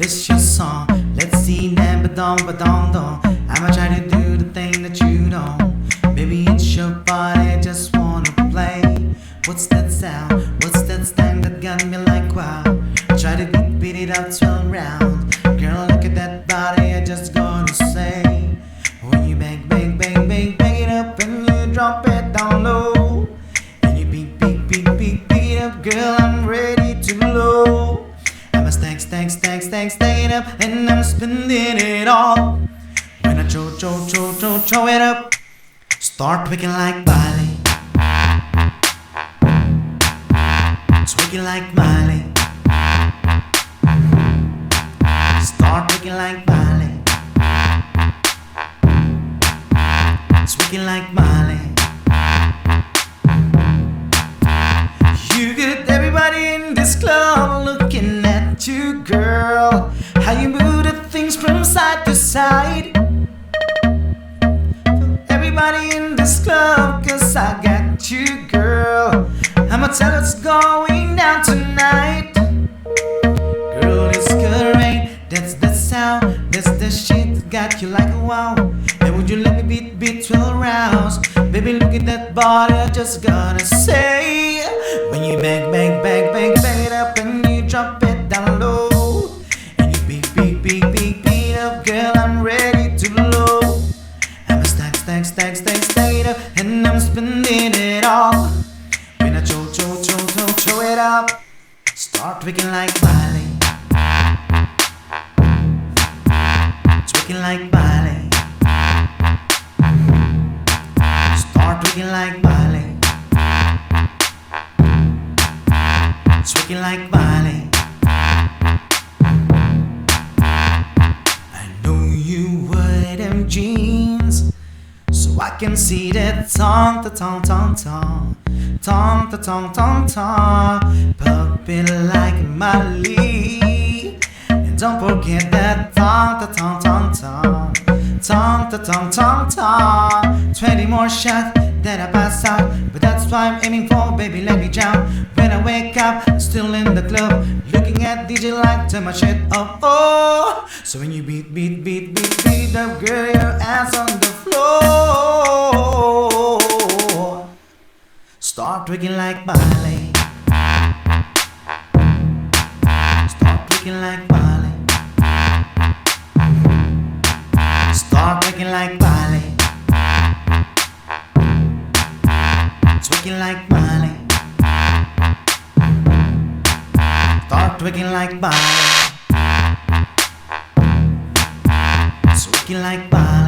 this your song. Let's see them, but don't. I'ma try to do the thing that you don't. Baby, it's your body, I just wanna play. What's that sound? What's that stand that got me like wow? Try to beat it up 12 rounds. Girl, look at that body, I just gonna say. When you bang it up and you drop it down low, and you beat it up, girl, I'm ready to blow. I'm a stank it up, and I'm spinning it all. When I throw it up, start wiggling like Miley. Wiggling like Miley. Start wiggling like Miley. Wiggling like Miley. You get everybody in this club looking at you, girl. How you move the things from side to side. Everybody in this club, 'cause I got you, girl. I'ma tell what's going down tonight. Girl, it's great. That's the sound. That's the shit that got you like a wow. And would you let me beat 12 rounds? Baby, look at that body, I just gotta say. When you bang it up and you drop it down low, and you beat up, girl, I'm ready to blow. I'm a stack it up, and I'm spinning it all. When I throw it up, start wiggling like Miley. Wiggling like Miley. Start wiggling like Miley. Wiggling like Miley. I know you wear them jeans, so I can see that tongue, pumping like Miley. And don't forget that tongue. 20 more shots, then I pass out, but that's what I'm aiming for, baby, let me jump. When I wake up, I'm still in the club, looking at DJ like turn my shit up, oh. So when you beat up, girl, your ass on the floor. Start wiggling like Miley. Start wiggling like Miley. Start wiggling like Miley. Wiggling like Miley. Start wiggling like Miley. Wiggling like Miley.